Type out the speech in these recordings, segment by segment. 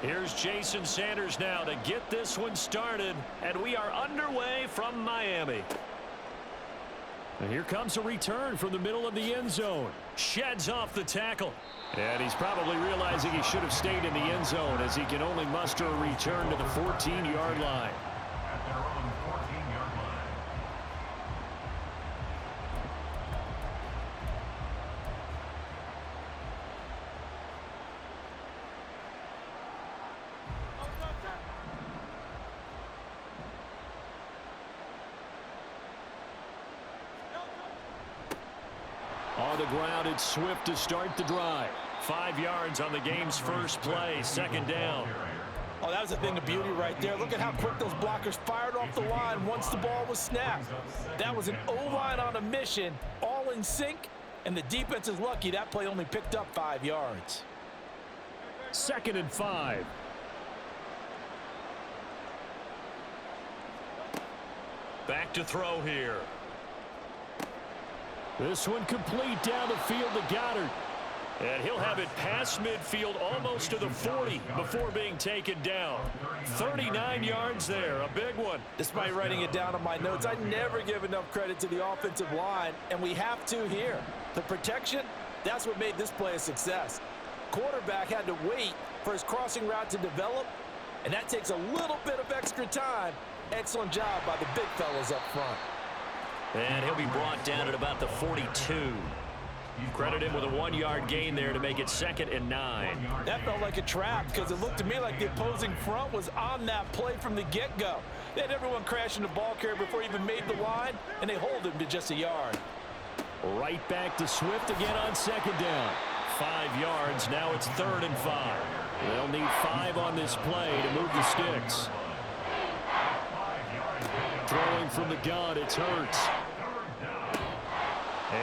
Here's Jason Sanders now to get this one started, and we are underway from Miami. And here comes a return from the middle of the end zone. Sheds off the tackle. And he's probably realizing he should have stayed in the end zone as he can only muster a return to the 14-yard line. On the ground, it's Swift to start the drive. 5 yards on the game's first play, second down. Oh, that was a thing of beauty right there. Look at how quick those blockers fired off the line once the ball was snapped. That was an O-line on a mission, all in sync, and the defense is lucky that play only picked up 5 yards. 2nd and 5. Back to throw here. This one complete down the field to Goddard. And he'll have it past midfield almost to the 40 before being taken down. 39 yards there, a big one. Despite writing it down on my notes, I never give enough credit to the offensive line, and we have to here. The protection, that's what made this play a success. Quarterback had to wait for his crossing route to develop, and that takes a little bit of extra time. Excellent job by the big fellas up front. And he'll be brought down at about the 42. Credit him with a 1-yard gain there to make it 2nd and 9. That felt like a trap because it looked to me like the opposing front was on that play from the get-go. They had everyone crashing the ball carrier before he even made the line, and they hold him to just a yard. Right back to Swift again on 2nd down. 5 yards, now it's 3rd and 5. They'll need 5 on this play to move the sticks. Throwing from the gun, it's Hurts.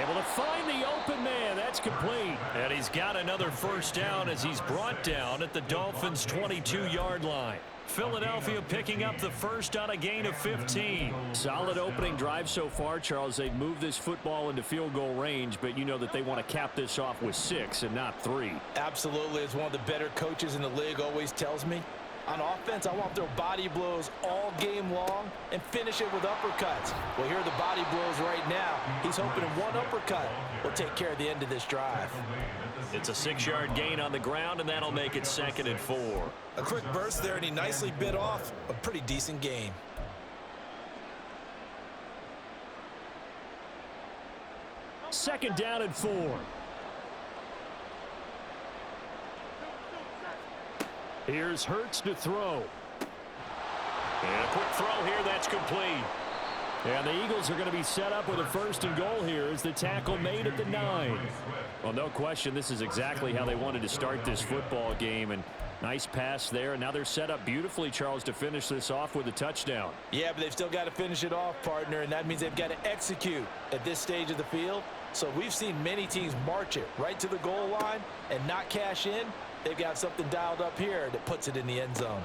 Able to find the open man. That's complete. And he's got another first down as he's brought down at the Dolphins' 22-yard line. Philadelphia picking up the first on a gain of 15. Solid opening drive so far, Charles. They've moved this football into field goal range, but you know that they want to cap this off with 6 and not 3. Absolutely. As one of the better coaches in the league always tells me, on offense, I want to throw body blows all game long and finish it with uppercuts. Well, here are the body blows right now. He's hoping one uppercut will take care of the end of this drive. It's a 6-yard gain on the ground, and that'll make it 2nd and 4. A quick burst there, and he nicely bit off a pretty decent gain. Second down and 4. Here's Hurts to throw. And a quick throw here, that's complete. And the Eagles are going to be set up with a 1st and goal here as the tackle made at the 9. Well, no question, this is exactly how they wanted to start this football game. And nice pass there. And now they're set up beautifully, Charles, to finish this off with a touchdown. Yeah, but they've still got to finish it off, partner, and that means they've got to execute at this stage of the field. So we've seen many teams march it right to the goal line and not cash in. They've got something dialed up here that puts it in the end zone.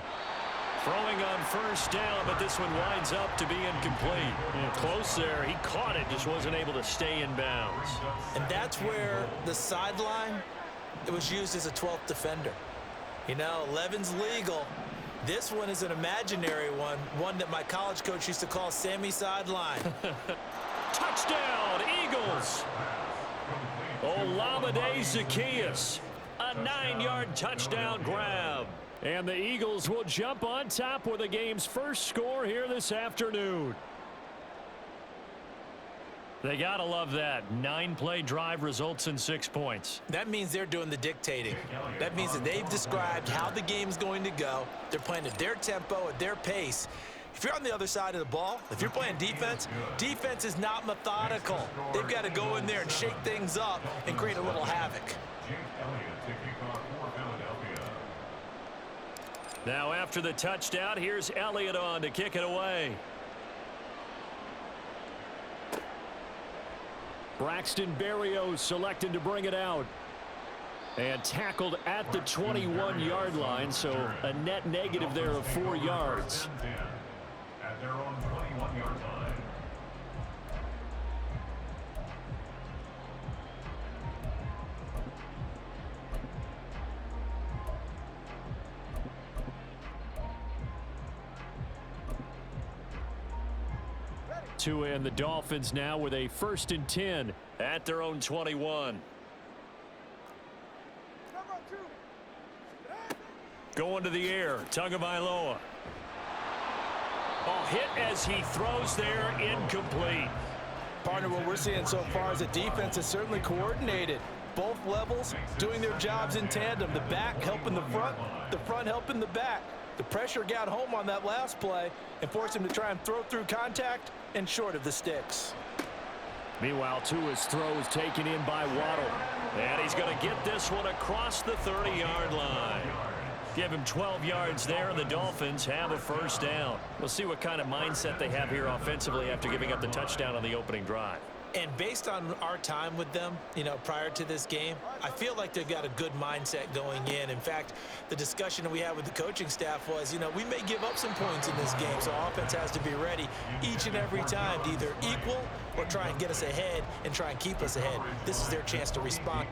Throwing on first down, but this one winds up to be incomplete. Yeah, close there. He caught it, just wasn't able to stay in bounds. And that's where the sideline, it was used as a 12th defender. You know, 11's legal. This one is an imaginary one that my college coach used to call Sammy Sideline. Touchdown, Eagles! Olamide Zaccheaus. A 9-yard touchdown grab. And the Eagles will jump on top with the game's first score here this afternoon. They got to love that. 9-play drive results in 6 points. That means they're doing the dictating. That means that they've described how the game's going to go. They're playing at their tempo, at their pace. If you're on the other side of the ball, if you're playing defense, defense is not methodical. They've got to go in there and shake things up and create a little havoc. Now after the touchdown, here's Elliott on to kick it away. Braxton Berrios selected to bring it out. And tackled at the 21-yard line, so a net negative there of 4 yards. At their own 21-yard line. Tua and the Dolphins now with a 1st and 10 at their own 21. Going to the air, Tagovailoa. Hit as he throws there, incomplete. Partner, what we're seeing so far is the defense is certainly coordinated. Both levels doing their jobs in tandem. The back helping the front helping the back. The pressure got home on that last play and forced him to try and throw through contact and short of the sticks. Meanwhile, Tua's throw is taken in by Waddle. And he's going to get this one across the 30-yard line. Give him 12 yards there, and the Dolphins have a 1st down. We'll see what kind of mindset they have here offensively after giving up the touchdown on the opening drive. And based on our time with them, prior to this game, I feel like they've got a good mindset going in. In fact, the discussion that we had with the coaching staff was, we may give up some points in this game, so offense has to be ready each and every time to either equal or try and get us ahead and try and keep us ahead. This is their chance to respond.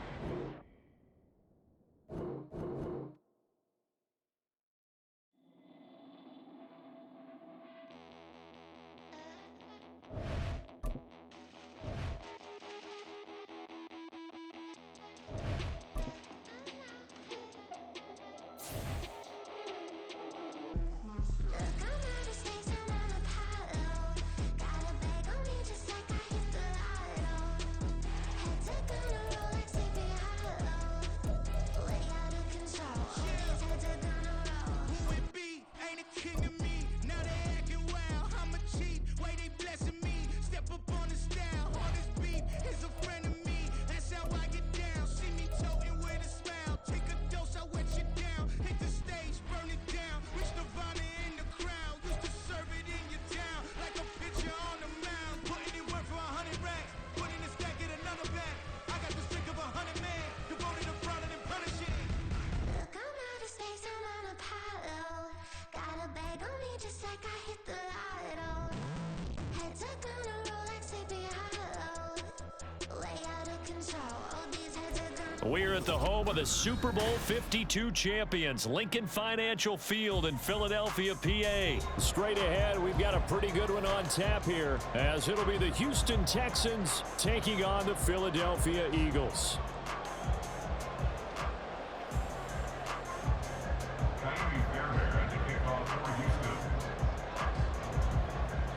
We're at the home of the Super Bowl 52 champions, Lincoln Financial Field in Philadelphia, PA. Straight ahead, we've got a pretty good one on tap here, as it'll be the Houston Texans taking on the Philadelphia Eagles.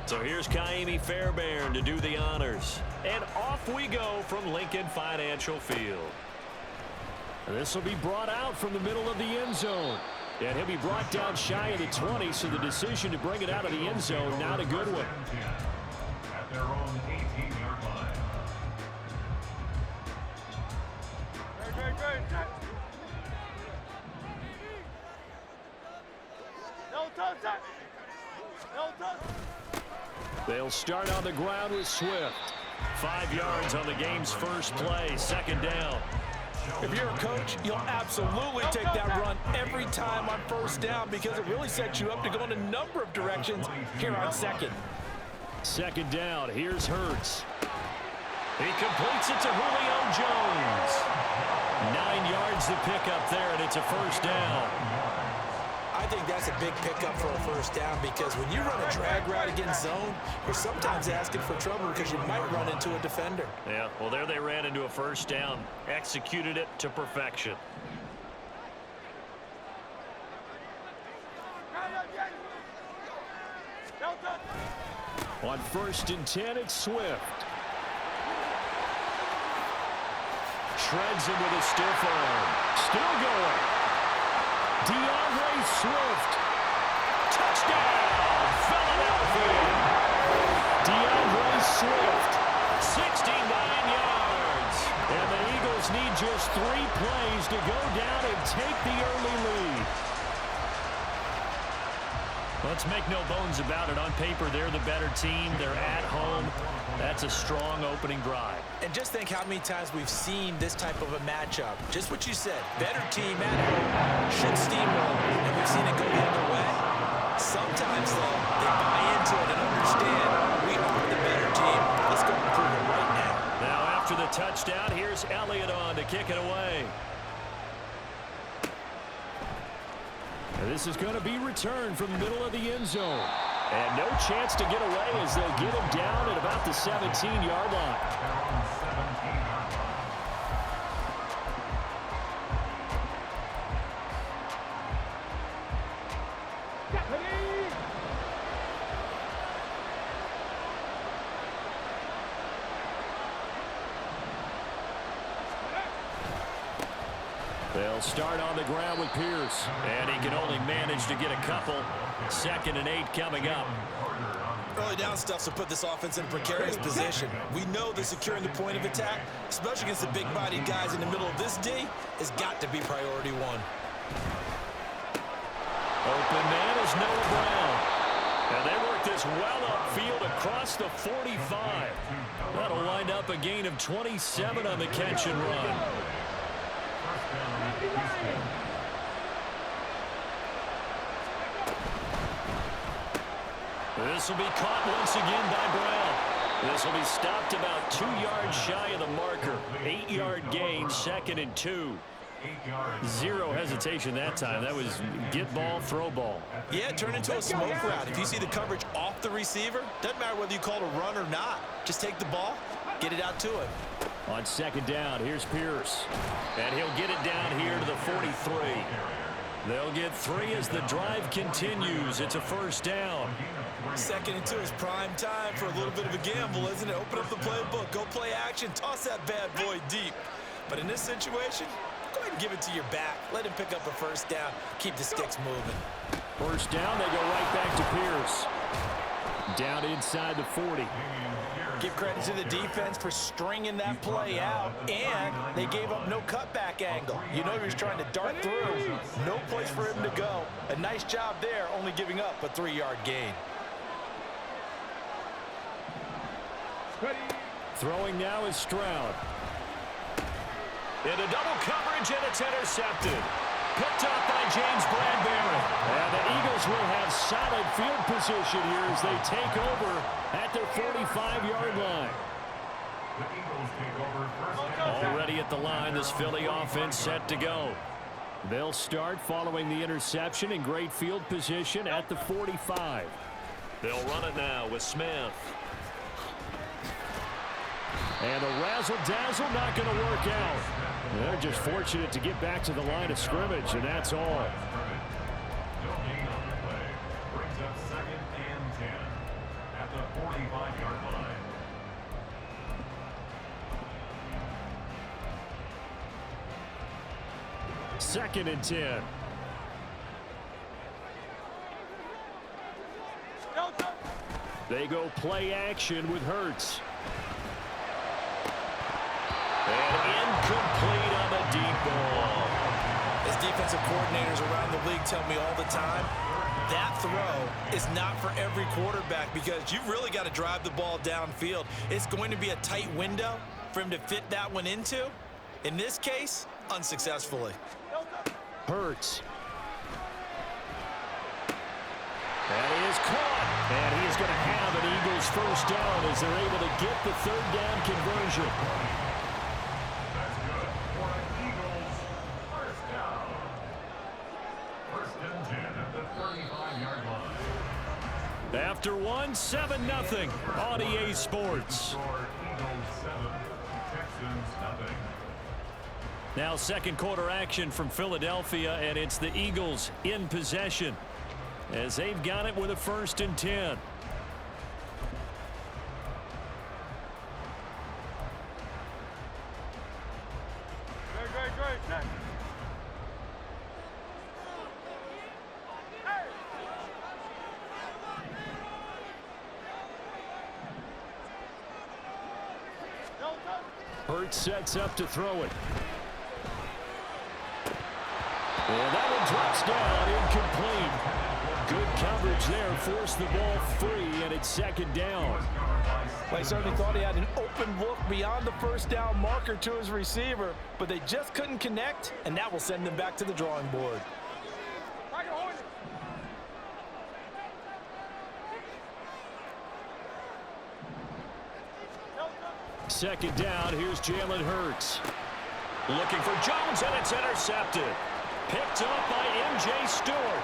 So here's Kaimi Fairbairn to do the honors. And off we go from Lincoln Financial Field. This will be brought out from the middle of the end zone. And he'll be brought down shy of the 20, so the decision to bring it out of the end zone, not a good one. At their own 18-yard line. They'll start on the ground with Swift. 5 yards on the game's first play, 2nd down. If you're a coach, you'll absolutely take that run every time on 1st down because it really sets you up to go in a number of directions here on 2nd. 2nd down, here's Hurts. He completes it to Julio Jones. 9 yards to pick up there, and it's a 1st down. I think that's a big pickup for a 1st down because when you run a drag route against zone, you're sometimes asking for trouble because you might run into a defender. Yeah, well, there they ran into a 1st down. Executed it to perfection. On 1st and 10, it's Swift. Shreds him with a stiff arm. Still going. DeAndre Swift. Touchdown, Philadelphia. DeAndre Swift, 69 yards. And the Eagles need just 3 plays to go down and take the early lead. Let's make no bones about it. On paper, they're the better team. They're at home. That's a strong opening drive. And just think how many times we've seen this type of a matchup. Just what you said. Better team at home should steamroll. And we've seen it go the other way. Sometimes, though, they buy into it and understand we are the better team. Let's go and prove it right now. Now, after the touchdown, here's Elliott on to kick it away. And this is going to be returned from the middle of the end zone. And no chance to get away as they'll get him down at about the 17-yard line. They'll start on the ground with Pierce. And he can only manage to get a couple. 2nd and 8 coming up. Early down stuff will put this offense in a precarious position. We know that securing the point of attack, especially against the big-bodied guys in the middle of this D, has got to be priority one. Open man is Noah Brown. And they work this well upfield across the 45. That'll wind up a gain of 27 on the catch and run. This will be caught once again by Brown. This will be stopped about 2 yards shy of the marker. 8-yard gain, 2nd and 2. Zero hesitation that time. That was get ball, throw ball. Yeah, turn into a smoke route. If you see the coverage off the receiver, doesn't matter whether you call it a run or not. Just take the ball, get it out to him. On 2nd down, here's Pierce. And he'll get it down here to the 43. They'll get 3 as the drive continues. It's a 1st down. 2nd and 2 is prime time for a little bit of a gamble, isn't it? Open up the playbook, go play action, toss that bad boy deep. But in this situation, go ahead and give it to your back. Let him pick up a 1st down. Keep the sticks moving. 1st down, they go right back to Pierce. Down inside the 40. Give credit to the defense for stringing that play out, and they gave up no cutback angle. You know he was trying to dart through. No place for him to go. A nice job there, only giving up a 3-yard gain. Throwing now is Stroud. Into double coverage, and it's intercepted. Picked up by James Bradbury. And the Eagles will have solid field position here as they take over at their 45-yard line. Already at the line, this Philly offense set to go. They'll start following the interception in great field position at the 45. They'll run it now with Smith. And the razzle-dazzle not going to work out. They're just fortunate to get back to the line of scrimmage, and that's all. Brings up 2nd and 10 at the 45-yard line. Second and 10. They go play action with Hurts. And incomplete on the deep ball. As defensive coordinators around the league tell me all the time, that throw is not for every quarterback because you've really got to drive the ball downfield. It's going to be a tight window for him to fit that one into. In this case, unsuccessfully. Hurts. And he is caught. And he is going to have an Eagles 1st down as they're able to get the 3rd down conversion. That's good for an Eagles 1st down. 1st and 10 at the 35-yard line. After 7-0 on EA Sports. Eagles 7, Texans nothing. Now 2nd quarter action from Philadelphia, and it's the Eagles in possession as they've got it with a 1st and 10. Great. Hurts sets up to throw it. And that one drops down, incomplete. Good coverage there, forced the ball free, and it's 2nd down. Well, he certainly thought he had an open look beyond the 1st down marker to his receiver, but they just couldn't connect, and that will send them back to the drawing board. 2nd down, here's Jalen Hurts. Looking for Jones, and it's intercepted. Picked up by M.J. Stewart.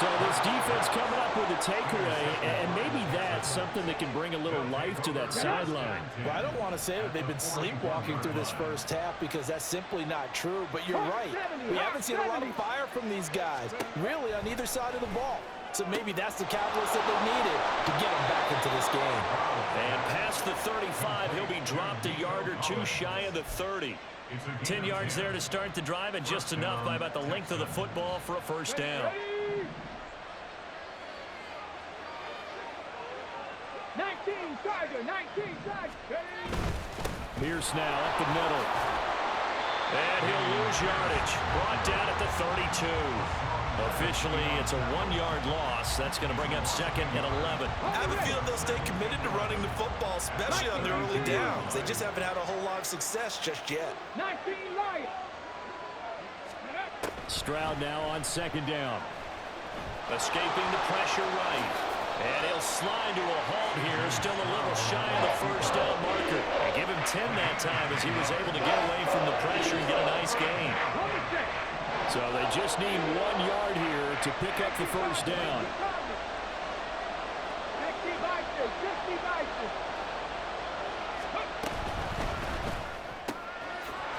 So this defense coming up with a takeaway, and maybe that's something that can bring a little life to that sideline. Well, I don't want to say that they've been sleepwalking through this first half because that's simply not true, but you're right. We haven't seen a lot of fire from these guys, really, on either side of the ball. So maybe that's the catalyst that they needed to get them back into this game. And past the 35, he'll be dropped a yard or two shy of the 30. 10 yards there to start the drive, and just enough by about the length of the football for a first down. 19, Tiger, 19, Tiger. Pierce now up the middle. And he'll lose yardage. Brought down at the 32. Officially, it's a 1-yard loss. That's going to bring up second and 11. I have a feeling they'll stay committed to running the football, especially on the early downs. They just haven't had a whole lot of success just yet. 19, Lion. Stroud now on second down. Escaping the pressure right. And he'll slide to a halt here. Still a little shy of the first down marker. They give him 10 that time as he was able to get away from the pressure and get a nice gain. So they just need 1 yard here to pick up the first down.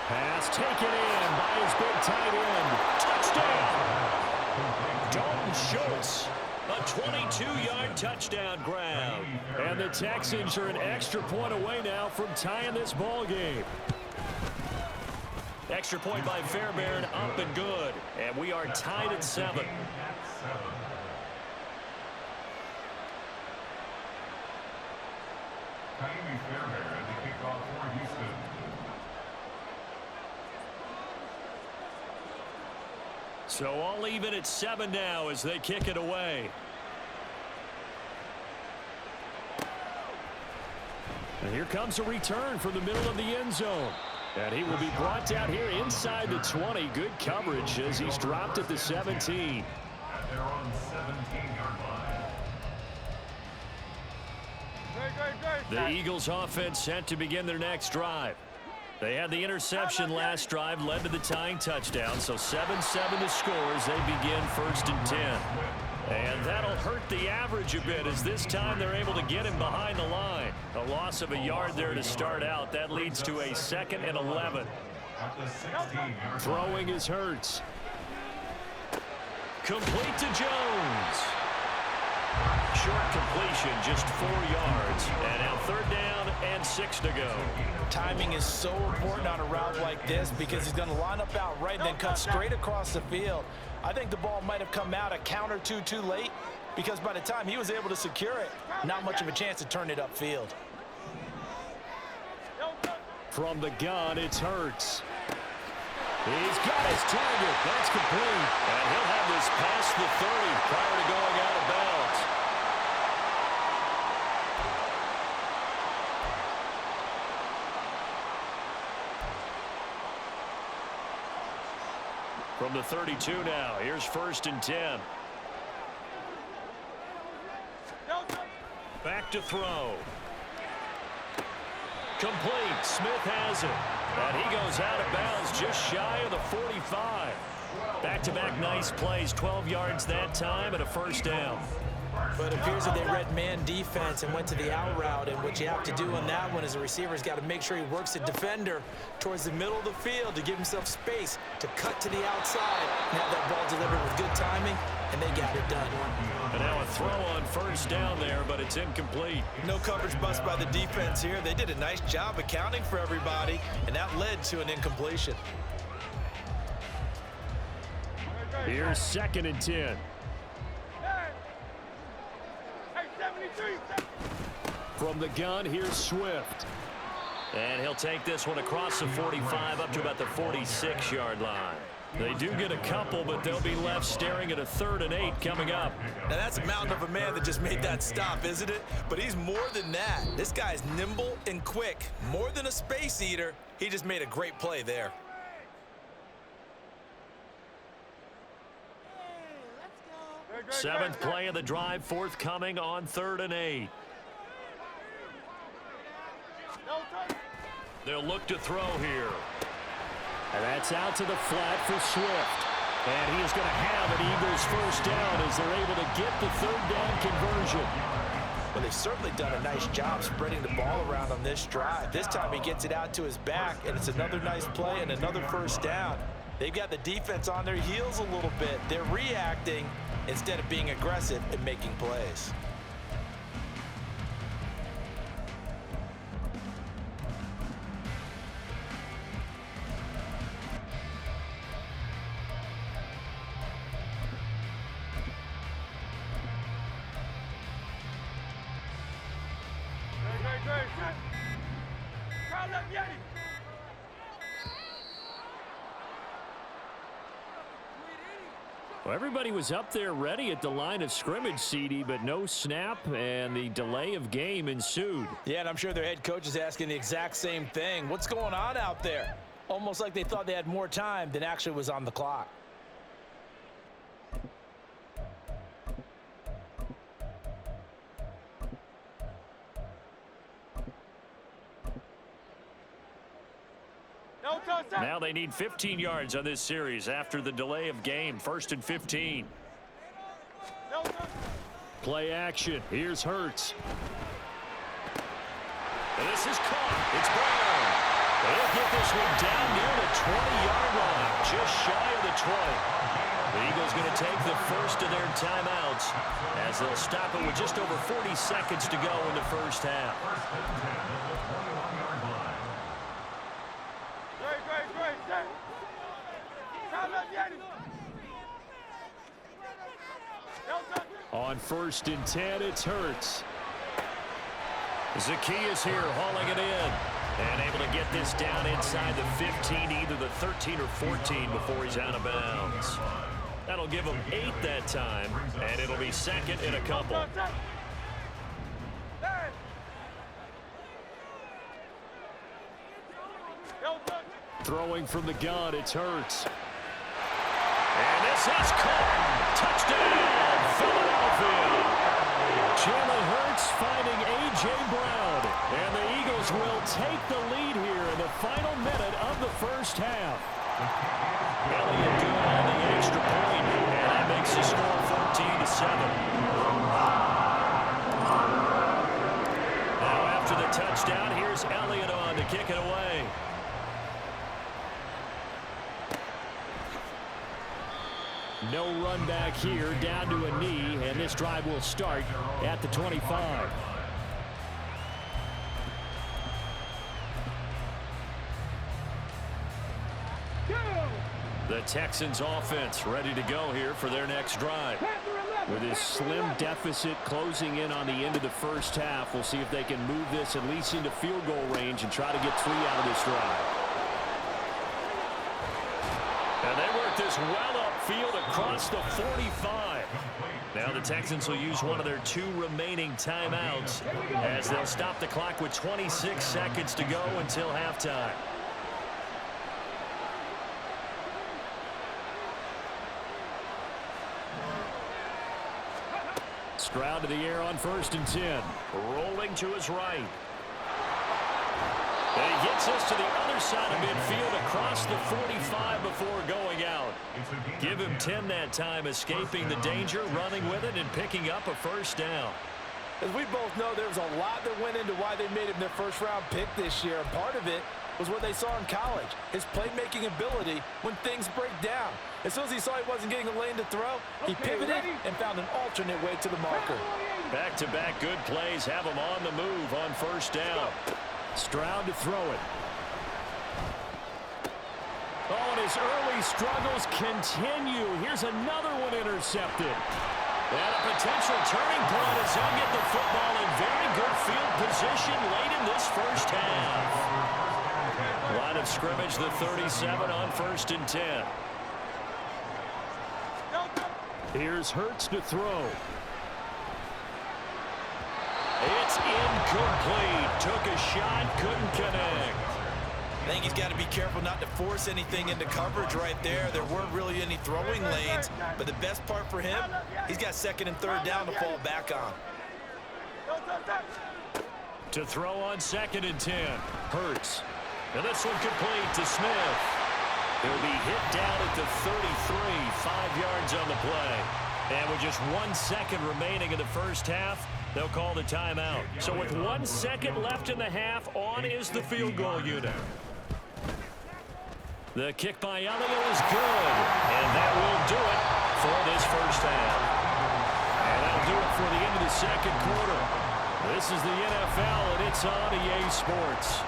Pass taken in by his big tight end. Touchdown! Dalton Schultz. A 22-yard touchdown grab. And the Texans are an extra point away now from tying this ball game. Extra point by Fairbairn, up and good. And we are tied at 7. Fairbairn to kick off for Houston. So all even at 7 now as they kick it away. And here comes a return from the middle of the end zone. And he will be brought down here inside the 20. Good coverage as he's dropped at the 17. They're on 17-yard line. The Eagles offense set to begin their next drive. They had the interception last drive, led to the tying touchdown. So 7-7 to score as they begin 1st and 10. And that'll hurt the average a bit as this time they're able to get him behind the line. A loss of a yard there to start out. That leads to a 2nd and 11. At the 16-yard Throwing is Hurts. Complete to Jones. Short completion, just 4 yards. And now 3rd down and 6 to go. Timing is so important on a route like this because he's going to line up out right and then cut straight across the field. I think the ball might have come out a count or two too late because by the time he was able to secure it, not much of a chance to turn it upfield. From the gun, it's Hurts. He's got his target. That's complete. And he'll have this past the 30 prior to going out of bounds. From the 32 now, here's 1st and 10. Back to throw. Complete. Smith has it. And he goes out of bounds just shy of the 45. Back-to-back nice plays. 12 yards that time and a 1st down. But it appears that they read man defense and went to the out route. And what you have to do on that one is a receiver's got to make sure he works the defender towards the middle of the field to give himself space to cut to the outside and have that ball delivered with good timing, and they got it done. And now a throw on 1st down there, but it's incomplete. No coverage bust by the defense here. They did a nice job accounting for everybody, and that led to an incompletion. Here's 2nd and 10. From the gun, here's Swift. And he'll take this one across the 45 up to about the 46-yard line. They do get a couple, but they'll be left staring at a 3rd and 8 coming up. Now that's a mountain of a man that just made that stop, isn't it? But he's more than that. This guy's nimble and quick. More than a space eater. He just made a great play there. Seventh play of the drive, forthcoming on 3rd and 8. They'll look to throw here. And that's out to the flat for Swift. And he is going to have an Eagles first down as they're able to get the third down conversion. Well, they've certainly done a nice job spreading the ball around on this drive. This time he gets it out to his back, and it's another nice play and another first down. They've got the defense on their heels a little bit. They're reacting instead of being aggressive and making plays. Well, everybody was up there ready at the line of scrimmage, CD, but no snap, and the delay of game ensued. Yeah, and I'm sure their head coach is asking the exact same thing. What's going on out there? Almost like they thought they had more time than actually was on the clock. Now they need 15 yards on this series after the delay of game. 1st and 15. Play action. Here's Hurts. And this is caught. It's Brown. They'll get this one down near the 20-yard line, just shy of the 20. The Eagles going to take the first of their timeouts as they'll stop it with just over 40 seconds to go in the first half. On 1st and 10, it's Hurts. Zacchaeus here hauling it in and able to get this down inside the 15, either the 13 or 14 before he's out of bounds. That'll give him 8 that time, and it'll be 2nd and a couple. Throwing from the gun, it's Hurts. And this is caught. Touchdown, Philadelphia. Jalen Hurts finding A.J. Brown. And the Eagles will take the lead here in the final minute of the first half. Elliott good on the extra point, and that makes the score 14-7. Now after the touchdown, here's Elliott on to kick it away. No run back here, down to a knee, and this drive will start at the 25. The Texans offense ready to go here for their next drive. With his slim deficit closing in on the end of the first half, we'll see if they can move this at least into field goal range and try to get 3 out of this drive. And they work this well upfield across the 45. Now the Texans will use one of their 2 remaining timeouts as they'll stop the clock with 26 seconds to go until halftime. Stroud to the air on 1st and 10. Rolling to his right. And he gets us to the other side of midfield across the 45 before going out. Give him 10 that time, escaping the danger, running with it, and picking up a first down. As we both know, there was a lot that went into why they made him their first-round pick this year. And part of it was what they saw in college, his playmaking ability when things break down. As soon as he saw he wasn't getting a lane to throw, he pivoted and found an alternate way to the marker. Back-to-back good plays have him on the move on first down. Stroud to throw it. Oh, and his early struggles continue. Here's another one intercepted. And a potential turning point as he'll get the football in very good field position late in this first half. Line of scrimmage, the 37 on 1st and 10. Here's Hurts to throw. It's incomplete. Took a shot, couldn't connect. I think he's got to be careful not to force anything into coverage right there. There weren't really any throwing lanes, but the best part for him, he's got 2nd and 3rd down to fall back on. To throw on 2nd and 10. Hurts. And this one complete to Smith. He'll be hit down at the 33, 5 yards on the play. And with just 1 second remaining in the first half, they'll call the timeout. So with 1 second left in the half, on is the field goal unit. The kick by Elliott is good, and that will do it for this first half. And that'll do it for the end of the second quarter. This is the NFL, and it's on EA Sports.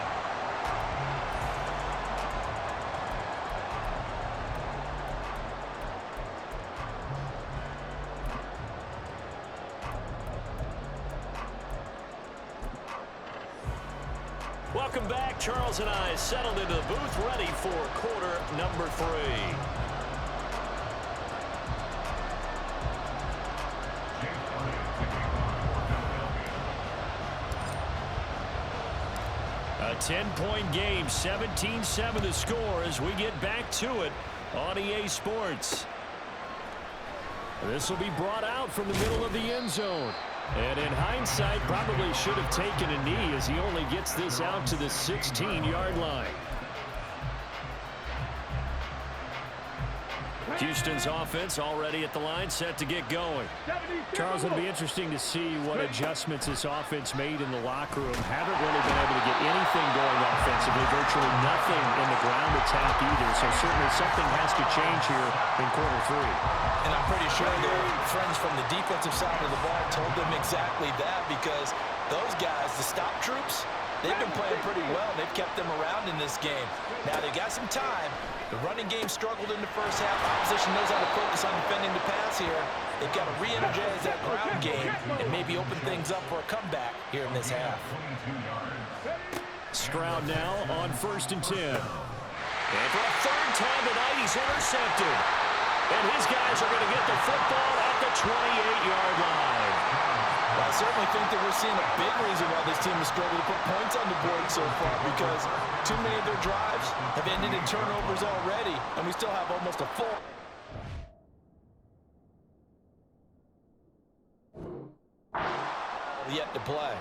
Welcome back. Charles and I settled into the booth, ready for quarter number 3. A 10-point game, 17-7 the score as we get back to it on EA Sports. This will be brought out from the middle of the end zone. And in hindsight, probably should have taken a knee as he only gets this out to the 16-yard line. Houston's offense already at the line, set to get going. Charles, it'll be interesting to see what adjustments this offense made in the locker room. Haven't really been able to get anything going offensively, virtually nothing in the ground attack either. So certainly something has to change here in quarter 3. And I'm pretty sure their friends from the defensive side of the ball told them exactly that, because those guys, the stop troops, they've been playing pretty well. They've kept them around in this game. Now they've got some time. The running game struggled in the first half. Opposition knows how to focus on defending the pass here. They've got to re-energize that ground game and maybe open things up for a comeback here in this half. Stroud now on 1st and 10. And for a third time tonight, he's intercepted. And his guys are going to get the football at the 28-yard line. Well, I certainly think that we're seeing a big reason why this team has struggled to put points on the board so far, because too many of their drives have ended in turnovers already, and we still have almost a full... yet to play.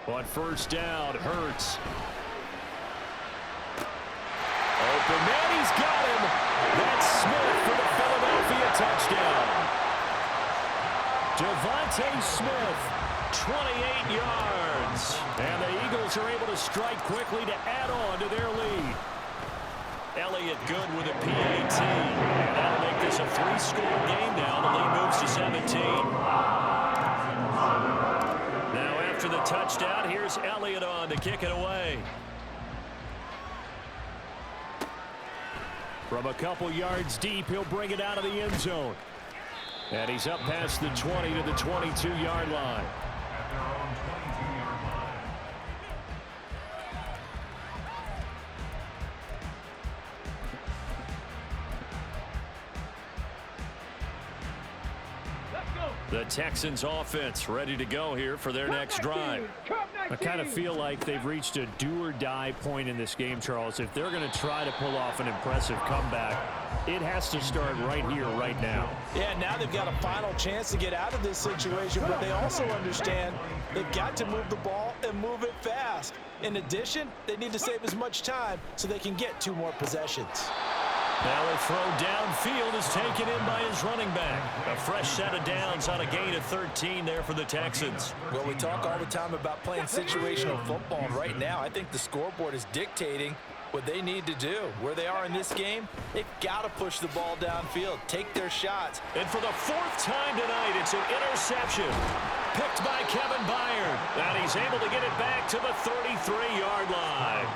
On 1st down, Hurts. Open man, he's got him. That's Smith for the Philadelphia touchdown. Devontae Smith, 28 yards. And the Eagles are able to strike quickly to add on to their lead. Elliott good with a PAT. And that'll make this a 3-score game now. The lead moves to 17. After the touchdown, here's Elliott on to kick it away. From a couple yards deep, he'll bring it out of the end zone. And he's up past the 20 to the 22-yard line. The Texans offense ready to go here for their next drive. I kind of feel like they've reached a do-or-die point in this game, Charles. If they're going to try to pull off an impressive comeback, it has to start right here, right now. Yeah, now they've got a final chance to get out of this situation, but they also understand they've got to move the ball and move it fast. In addition, they need to save as much time so they can get 2 more possessions. Now a throw downfield is taken in by his running back. A fresh set of downs on a gain of 13 there for the Texans. Well, we talk all the time about playing situational football, and right now I think the scoreboard is dictating what they need to do. Where they are in this game, they've got to push the ball downfield, take their shots. And for the 4th time tonight, it's an interception. Picked by Kevin Byard. And he's able to get it back to the 33-yard line.